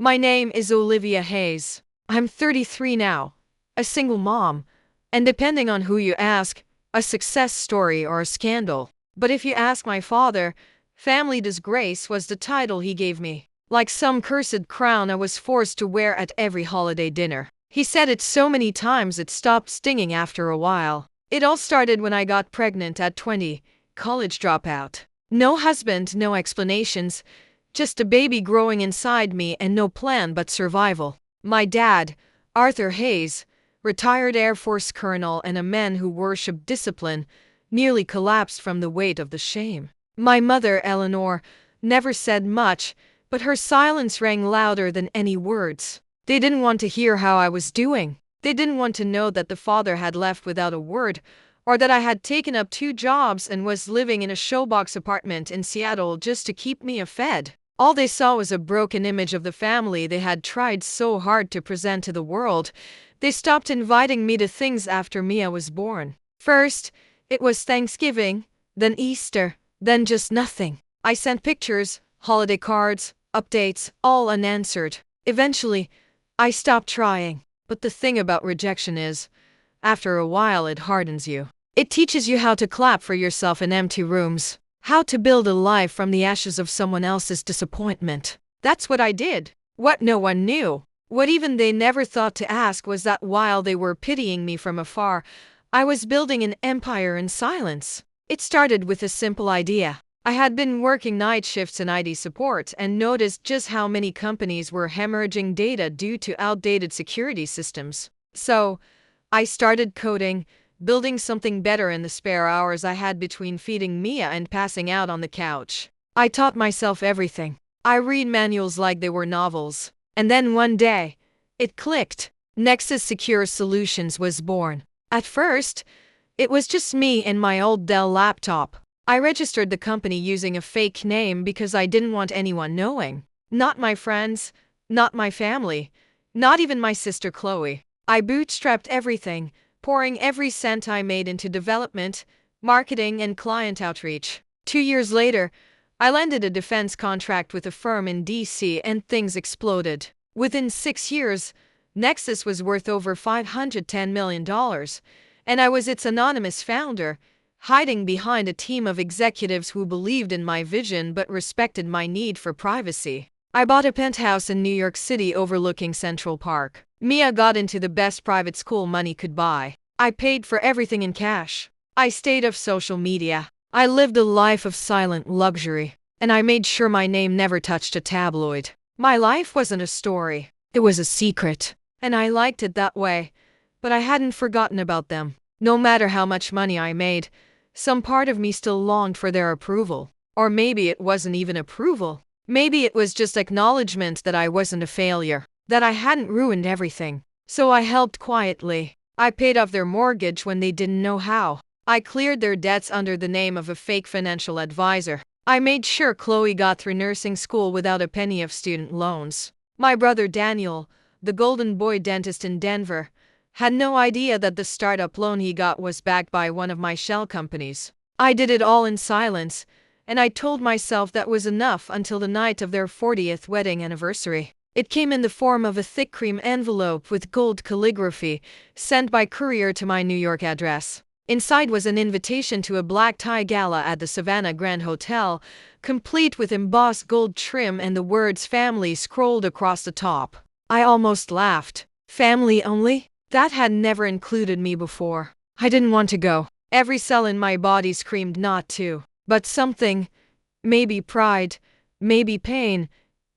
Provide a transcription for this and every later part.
My name is Olivia Hayes. I'm 33 now, a single mom, and depending on who you ask, a success story or a scandal. But if you ask my father, family disgrace was the title he gave me. Like some cursed crown I was forced to wear at every holiday dinner. He said it so many times it stopped stinging after a while. It all started when I got pregnant at 20, college dropout. No husband, no explanations, just a baby growing inside me and no plan but survival. My dad, Arthur Hayes, retired Air Force colonel and a man who worshipped discipline, nearly collapsed from the weight of the shame. My mother, Eleanor, never said much, but her silence rang louder than any words. They didn't want to hear how I was doing. They didn't want to know that the father had left without a word, or that I had taken up 2 jobs and was living in a showbox apartment in Seattle just to keep me fed. All they saw was a broken image of the family they had tried so hard to present to the world. They stopped inviting me to things after Mia was born. First, it was Thanksgiving, then Easter, then just nothing. I sent pictures, holiday cards, updates, all unanswered. Eventually, I stopped trying. But the thing about rejection is, after a while it hardens you. It teaches you how to clap for yourself in empty rooms. How to build a life from the ashes of someone else's disappointment. That's what I did. What no one knew, what even they never thought to ask, was that while they were pitying me from afar, I was building an empire in silence. It started with a simple idea. I had been working night shifts in IT support and noticed just how many companies were hemorrhaging data due to outdated security systems. So, I started coding, building something better in the spare hours I had between feeding Mia and passing out on the couch. I taught myself everything. I read manuals like they were novels. And then one day, it clicked. Nexus Secure Solutions was born. At first, it was just me and my old Dell laptop. I registered the company using a fake name because I didn't want anyone knowing. Not my friends, not my family, not even my sister Chloe. I bootstrapped everything, pouring every cent I made into development, marketing, and client outreach. 2 years later, I landed a defense contract with a firm in DC and things exploded. Within 6 years, Nexus was worth over $510 million, and I was its anonymous founder, hiding behind a team of executives who believed in my vision but respected my need for privacy. I bought a penthouse in New York City overlooking Central Park. Mia got into the best private school money could buy. I paid for everything in cash. I stayed off social media. I lived a life of silent luxury. And I made sure my name never touched a tabloid. My life wasn't a story. It was a secret. And I liked it that way. But I hadn't forgotten about them. No matter how much money I made, some part of me still longed for their approval. Or maybe it wasn't even approval. Maybe it was just acknowledgement that I wasn't a failure, that I hadn't ruined everything. So I helped quietly. I paid off their mortgage when they didn't know how. I cleared their debts under the name of a fake financial advisor. I made sure Chloe got through nursing school without a penny of student loans. My brother Daniel, the golden boy dentist in Denver, had no idea that the startup loan he got was backed by one of my shell companies. I did it all in silence, and I told myself that was enough until the night of their 40th wedding anniversary. It came in the form of a thick cream envelope with gold calligraphy, sent by courier to my New York address. Inside was an invitation to a black tie gala at the Savannah Grand Hotel, complete with embossed gold trim and the words family scrolled across the top. I almost laughed. Family only? That had never included me before. I didn't want to go. Every cell in my body screamed not to. But something, maybe pride, maybe pain,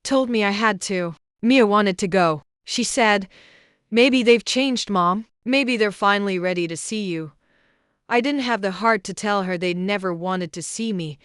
told me I had to. Mia wanted to go. She said, "Maybe they've changed, Mom. Maybe they're finally ready to see you." I didn't have the heart to tell her they'd never wanted to see me,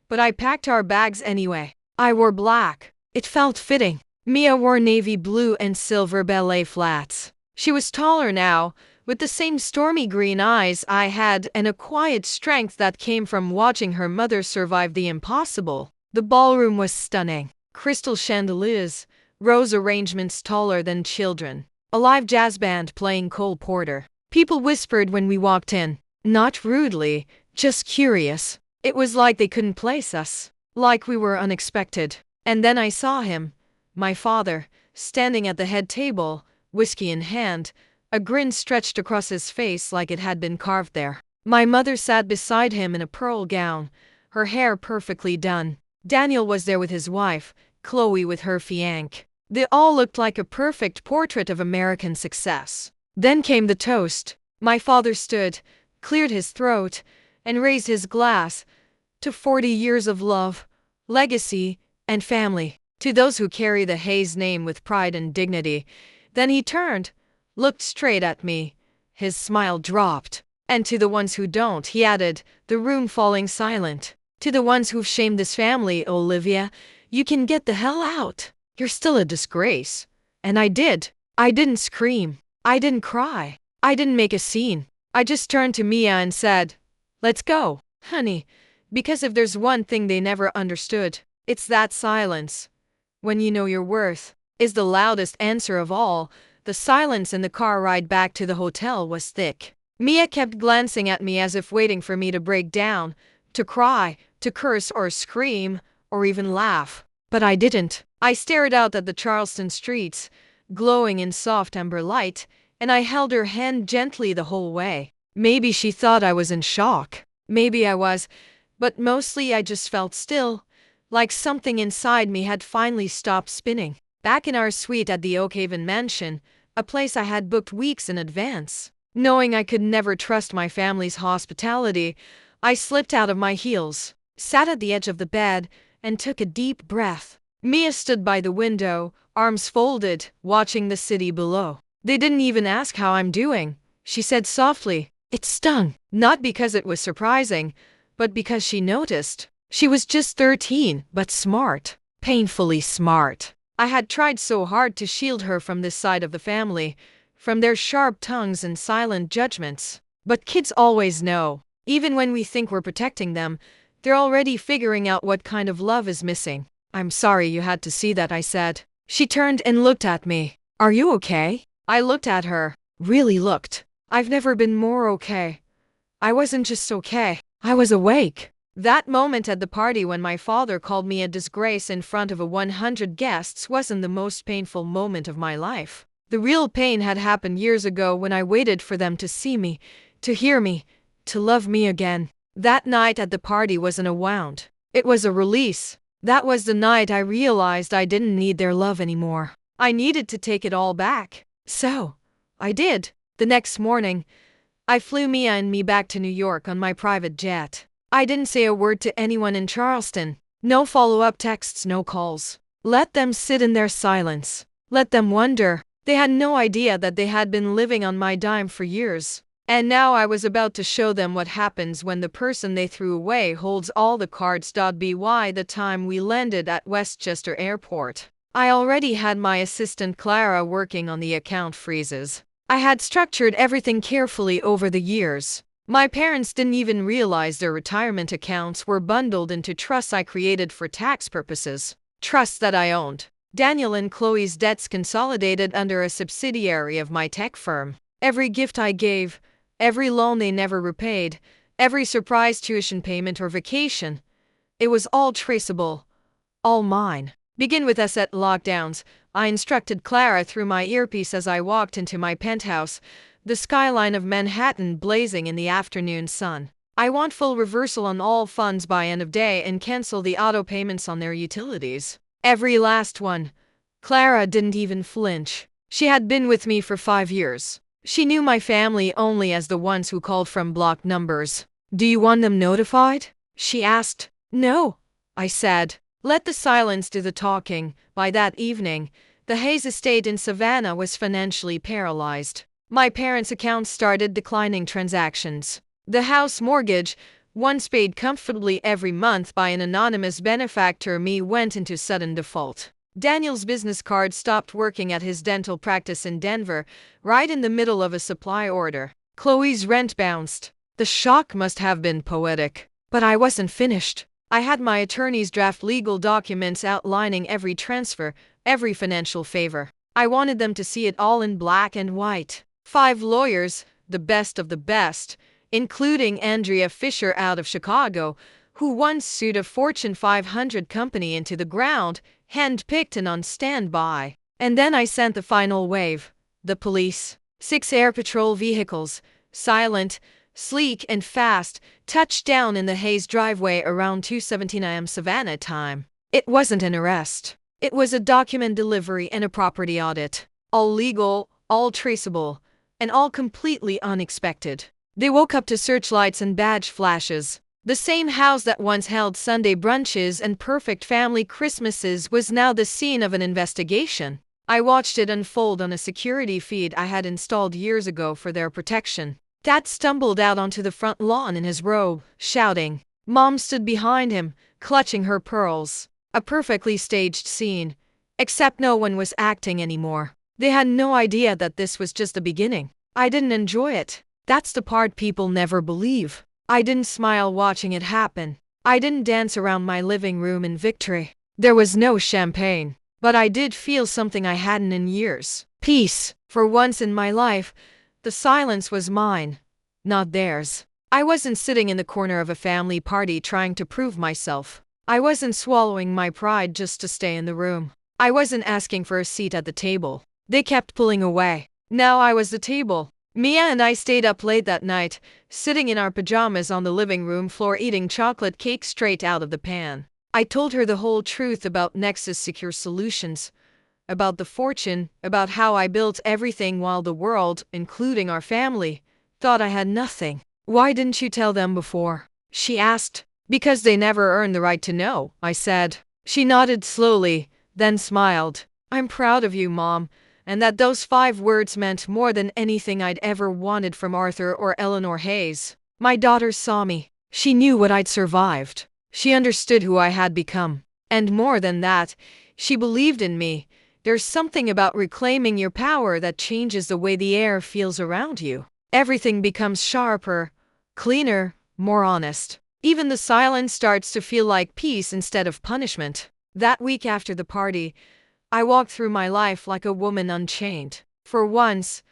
but I packed our bags anyway. I wore black. It felt fitting. Mia wore navy blue and silver ballet flats. She was taller now, with the same stormy green eyes I had and a quiet strength that came from watching her mother survive the impossible. The ballroom was stunning. Crystal chandeliers, rose arrangements taller than children, a live jazz band playing Cole Porter. People whispered when we walked in, not rudely, just curious. It was like they couldn't place us, like we were unexpected. And then I saw him, my father, standing at the head table, whiskey in hand, a grin stretched across his face like it had been carved there. My mother sat beside him in a pearl gown, her hair perfectly done. Daniel was there with his wife, Chloe with her fiancé. They all looked like a perfect portrait of American success. Then came the toast. My father stood, cleared his throat, and raised his glass to 40 years of love, legacy, and family. To those who carry the Hayes name with pride and dignity. Then he turned, looked straight at me. His smile dropped. And to the ones who don't, he added, the room falling silent. To the ones who've shamed this family, Olivia, you can get the hell out. You're still a disgrace. And I did. I didn't scream. I didn't cry. I didn't make a scene. I just turned to Mia and said, let's go, honey. Because if there's one thing they never understood, it's that silence. When you know your worth, is the loudest answer of all. The silence in the car ride back to the hotel was thick. Mia kept glancing at me as if waiting for me to break down, to cry, to curse or scream, or even laugh. But I didn't. I stared out at the Charleston streets, glowing in soft amber light, and I held her hand gently the whole way. Maybe she thought I was in shock. Maybe I was, but mostly I just felt still, like something inside me had finally stopped spinning. Back in our suite at the Oakhaven Mansion, a place I had booked weeks in advance. Knowing I could never trust my family's hospitality, I slipped out of my heels, sat at the edge of the bed, and took a deep breath. Mia stood by the window, arms folded, watching the city below. They didn't even ask how I'm doing, she said softly. It stung, not because it was surprising, but because she noticed. She was just 13, but smart, painfully smart. I had tried so hard to shield her from this side of the family, from their sharp tongues and silent judgments. But kids always know. Even when we think we're protecting them, they're already figuring out what kind of love is missing. I'm sorry you had to see that, I said. She turned and looked at me. Are you okay? I looked at her. Really looked. I've never been more okay. I wasn't just okay. I was awake. That moment at the party when my father called me a disgrace in front of 100 guests wasn't the most painful moment of my life. The real pain had happened years ago when I waited for them to see me, to hear me, to love me again. That night at the party wasn't a wound. It was a release. That was the night I realized I didn't need their love anymore. I needed to take it all back. So, I did. The next morning, I flew Mia and me back to New York on my private jet. I didn't say a word to anyone in Charleston. No follow-up texts, no calls. Let them sit in their silence. Let them wonder. They had no idea that they had been living on my dime for years. And now I was about to show them what happens when the person they threw away holds all the cards. By the time we landed at Westchester Airport, I already had my assistant Clara working on the account freezes. I had structured everything carefully over the years. My parents didn't even realize their retirement accounts were bundled into trusts I created for tax purposes. Trusts that I owned. Daniel and Chloe's debts consolidated under a subsidiary of my tech firm. Every gift I gave, every loan they never repaid, every surprise tuition payment or vacation, it was all traceable, all mine. Begin with asset lockdowns, I instructed Clara through my earpiece as I walked into my penthouse, the skyline of Manhattan blazing in the afternoon sun. I want full reversal on all funds by end of day and cancel the auto payments on their utilities. Every last one. Clara didn't even flinch. She had been with me for 5 years. She knew my family only as the ones who called from blocked numbers. Do you want them notified? She asked. No, I said. Let the silence do the talking. By that evening, the Hayes estate in Savannah was financially paralyzed. My parents' accounts started declining transactions. The house mortgage, once paid comfortably every month by an anonymous benefactor, went into sudden default. Daniel's business card stopped working at his dental practice in Denver, right in the middle of a supply order. Chloe's rent bounced. The shock must have been poetic. But I wasn't finished. I had my attorneys draft legal documents outlining every transfer, every financial favor. I wanted them to see it all in black and white. 5 lawyers, the best of the best, including Andrea Fisher out of Chicago, who once sued a Fortune 500 company into the ground, hand-picked and on standby. And then I sent the final wave. The police. 6 air patrol vehicles, silent, sleek and fast, touched down in the Hayes driveway around 2:17 a.m. Savannah time. It wasn't an arrest. It was a document delivery and a property audit. All legal, all traceable, and all completely unexpected. They woke up to searchlights and badge flashes. The same house that once held Sunday brunches and perfect family Christmases was now the scene of an investigation. I watched it unfold on a security feed I had installed years ago for their protection. Dad stumbled out onto the front lawn in his robe, shouting. Mom stood behind him, clutching her pearls. A perfectly staged scene. Except no one was acting anymore. They had no idea that this was just the beginning. I didn't enjoy it. That's the part people never believe. I didn't smile watching it happen. I didn't dance around my living room in victory. There was no champagne. But I did feel something I hadn't in years. Peace. For once in my life, the silence was mine, not theirs. I wasn't sitting in the corner of a family party trying to prove myself. I wasn't swallowing my pride just to stay in the room. I wasn't asking for a seat at the table. They kept pulling away. Now I was the table. Mia and I stayed up late that night, sitting in our pajamas on the living room floor eating chocolate cake straight out of the pan. I told her the whole truth about Nexus Secure Solutions, about the fortune, about how I built everything while the world, including our family, thought I had nothing. Why didn't you tell them before? She asked. Because they never earned the right to know, I said. She nodded slowly, then smiled. I'm proud of you, Mom, and that those 5 words meant more than anything I'd ever wanted from Arthur or Eleanor Hayes. My daughter saw me. She knew what I'd survived. She understood who I had become. And more than that, she believed in me. There's something about reclaiming your power that changes the way the air feels around you. Everything becomes sharper, cleaner, more honest. Even the silence starts to feel like peace instead of punishment. That week after the party, I walked through my life like a woman unchained. For once,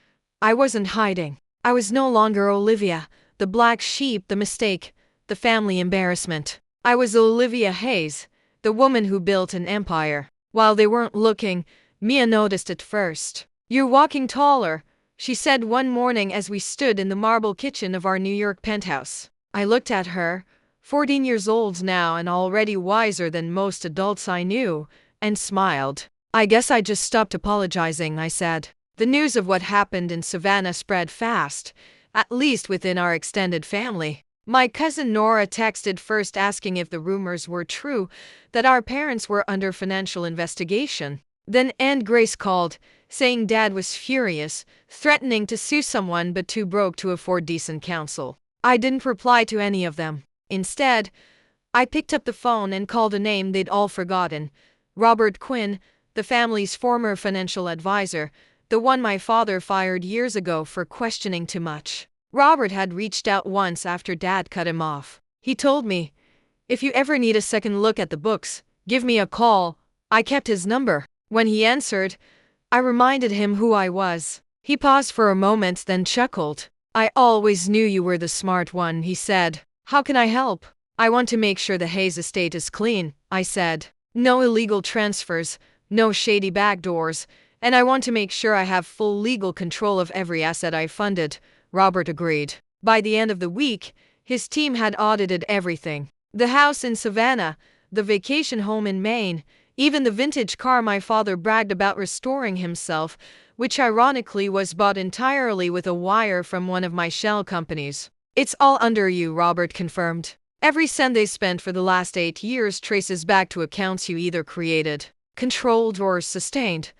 I wasn't hiding. I was no longer Olivia, the black sheep, the mistake, the family embarrassment. I was Olivia Hayes, the woman who built an empire. While they weren't looking, Mia noticed it first. You're walking taller, she said one morning as we stood in the marble kitchen of our New York penthouse. I looked at her, 14 years old now and already wiser than most adults I knew, and smiled. I guess I just stopped apologizing, I said. The news of what happened in Savannah spread fast, at least within our extended family. My cousin Nora texted first asking if the rumors were true, that our parents were under financial investigation. Then Aunt Grace called, saying Dad was furious, threatening to sue someone but too broke to afford decent counsel. I didn't reply to any of them. Instead, I picked up the phone and called a name they'd all forgotten. Robert Quinn, the family's former financial advisor, the one my father fired years ago for questioning too much. Robert had reached out once after Dad cut him off. He told me, if you ever need a second look at the books, give me a call. I kept his number. When he answered, I reminded him who I was. He paused for a moment, then chuckled. I always knew you were the smart one, he said. How can I help? I want to make sure the Hayes estate is clean, I said. No illegal transfers, no shady backdoors, and I want to make sure I have full legal control of every asset I funded. Robert agreed. By the end of the week, his team had audited everything. The house in Savannah, the vacation home in Maine, even the vintage car my father bragged about restoring himself, which ironically was bought entirely with a wire from one of my shell companies. It's all under you, Robert confirmed. Every cent they spent for the last 8 years traces back to accounts you either created, controlled, or sustained.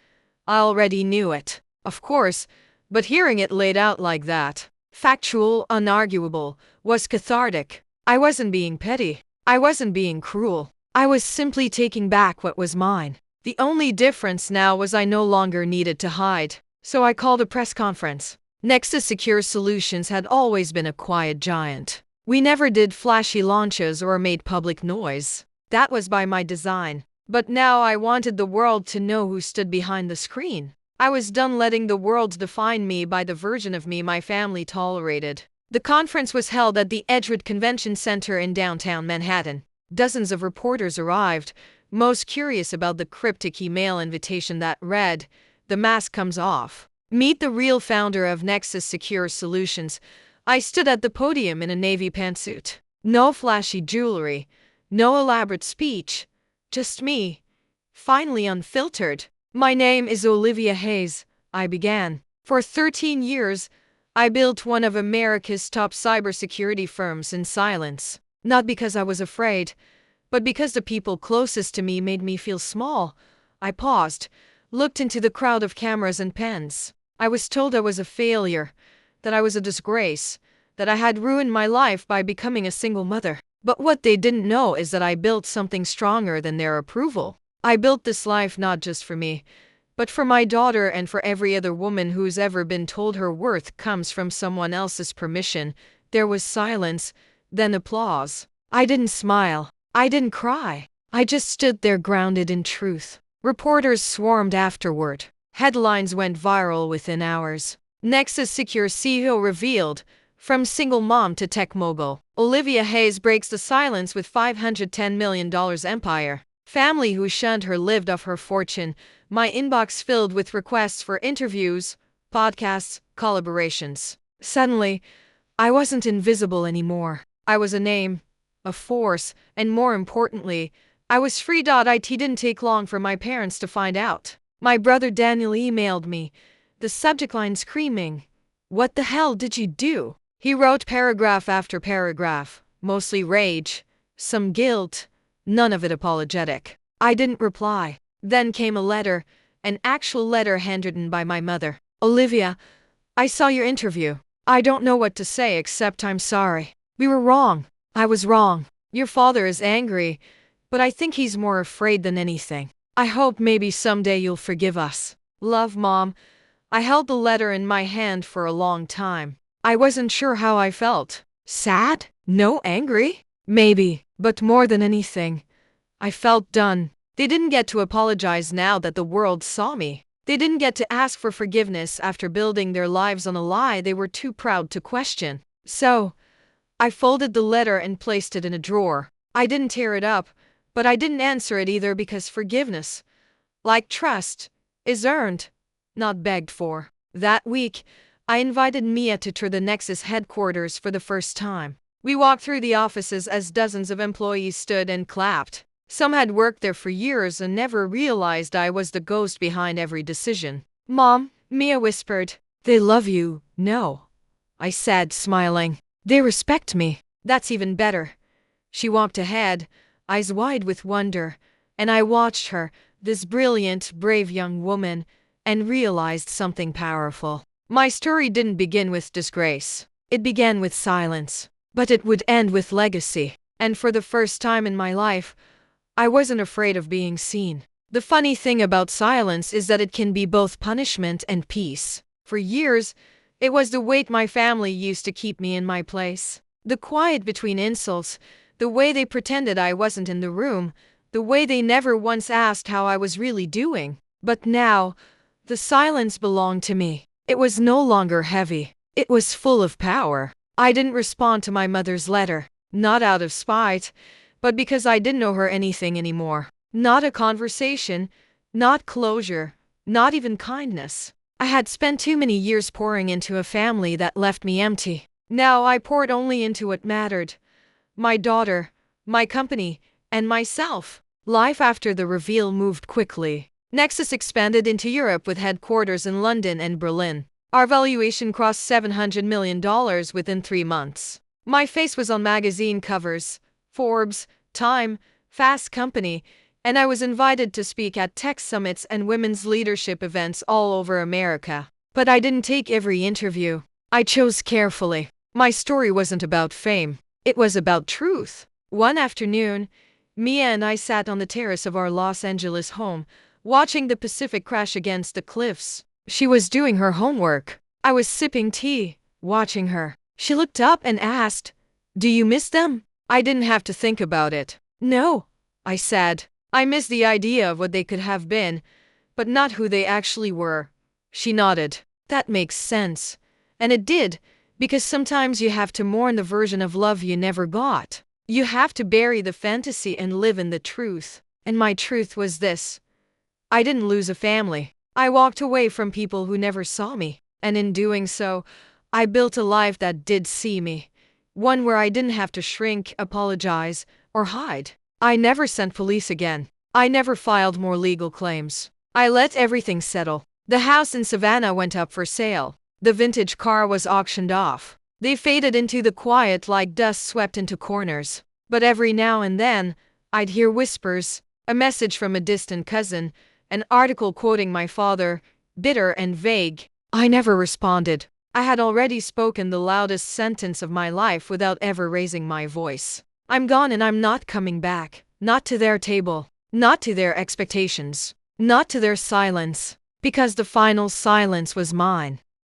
I already knew it, of course, but hearing it laid out like that, factual, unarguable, was cathartic. I wasn't being petty. I wasn't being cruel. I was simply taking back what was mine. The only difference now was I no longer needed to hide. So I called a press conference. Nexus Secure Solutions had always been a quiet giant. We never did flashy launches or made public noise. That was by my design. But now I wanted the world to know who stood behind the screen. I was done letting the world define me by the version of me my family tolerated. The conference was held at the Edgewood Convention Center in downtown Manhattan. Dozens of reporters arrived, most curious about the cryptic email invitation that read, "The mask comes off. Meet the real founder of Nexus Secure Solutions." I stood at the podium in a navy pantsuit. No flashy jewelry, no elaborate speech, just me, finally unfiltered. "My name is Olivia Hayes," I began. "For 13 years, I built one of America's top cybersecurity firms in silence. Not because I was afraid, but because the people closest to me made me feel small." I paused, looked into the crowd of cameras and pens. I was told I was a failure, that I was a disgrace, that I had ruined my life by becoming a single mother. But what they didn't know is that I built something stronger than their approval. I built this life not just for me, but for my daughter and for every other woman who's ever been told her worth comes from someone else's permission. There was silence, then applause. I didn't smile. I didn't cry. I just stood there grounded in truth. Reporters swarmed afterward. Headlines went viral within hours. Nexus Secure CEO revealed, from single mom to tech mogul. Olivia Hayes breaks the silence with $510 million empire. Family who shunned her lived off her fortune. My inbox filled with requests for interviews, podcasts, collaborations. Suddenly, I wasn't invisible anymore. I was a name, a force, and more importantly, I was free. It didn't take long for my parents to find out. My brother Daniel emailed me, the subject line screaming, "What the hell did you do?" He wrote paragraph after paragraph, mostly rage, some guilt, none of it apologetic. I didn't reply. Then came a letter, an actual letter handwritten by my mother. "Olivia, I saw your interview. I don't know what to say except I'm sorry. We were wrong. I was wrong. Your father is angry, but I think he's more afraid than anything. I hope maybe someday you'll forgive us. Love, Mom." I held the letter in my hand for a long time. I wasn't sure how I felt. Sad? No, angry? Maybe, but more than anything, I felt done. They didn't get to apologize now that the world saw me. They didn't get to ask for forgiveness after building their lives on a lie they were too proud to question. So, I folded the letter and placed it in a drawer. I didn't tear it up, but I didn't answer it either because forgiveness, like trust, is earned, not begged for. That week, I invited Mia to tour the Nexus headquarters for the first time. We walked through the offices as dozens of employees stood and clapped. Some had worked there for years and never realized I was the ghost behind every decision. "Mom," Mia whispered, "they love you." "No," I said, smiling. "They respect me." "That's even better." She walked ahead, eyes wide with wonder, and I watched her, this brilliant, brave young woman, and realized something powerful. My story didn't begin with disgrace. It began with silence. But it would end with legacy. And for the first time in my life, I wasn't afraid of being seen. The funny thing about silence is that it can be both punishment and peace. For years, it was the weight my family used to keep me in my place. The quiet between insults, the way they pretended I wasn't in the room, the way they never once asked how I was really doing. But now, the silence belonged to me. It was no longer heavy. It was full of power. I didn't respond to my mother's letter, not out of spite, but because I didn't owe her anything anymore. Not a conversation, not closure, not even kindness. I had spent too many years pouring into a family that left me empty. Now I poured only into what mattered. My daughter, my company, and myself. Life after the reveal moved quickly. Nexus expanded into Europe with headquarters in London and Berlin. Our valuation crossed $700 million within 3 months. My face was on magazine covers, Forbes, Time, Fast Company, and I was invited to speak at tech summits and women's leadership events all over America. But I didn't take every interview. I chose carefully. My story wasn't about fame. It was about truth. One afternoon, Mia and I sat on the terrace of our Los Angeles home, watching the Pacific crash against the cliffs. She was doing her homework. I was sipping tea, watching her. She looked up and asked, "Do you miss them?" I didn't have to think about it. "No," I said. "I miss the idea of what they could have been, but not who they actually were." She nodded. "That makes sense." And it did, because sometimes you have to mourn the version of love you never got. You have to bury the fantasy and live in the truth. And my truth was this: I didn't lose a family. I walked away from people who never saw me. And in doing so, I built a life that did see me. One where I didn't have to shrink, apologize, or hide. I never sent police again. I never filed more legal claims. I let everything settle. The house in Savannah went up for sale. The vintage car was auctioned off. They faded into the quiet like dust swept into corners. But every now and then, I'd hear whispers, a message from a distant cousin, an article quoting my father, bitter and vague. I never responded. I had already spoken the loudest sentence of my life without ever raising my voice. I'm gone and I'm not coming back. Not to their table. Not to their expectations. Not to their silence. Because the final silence was mine.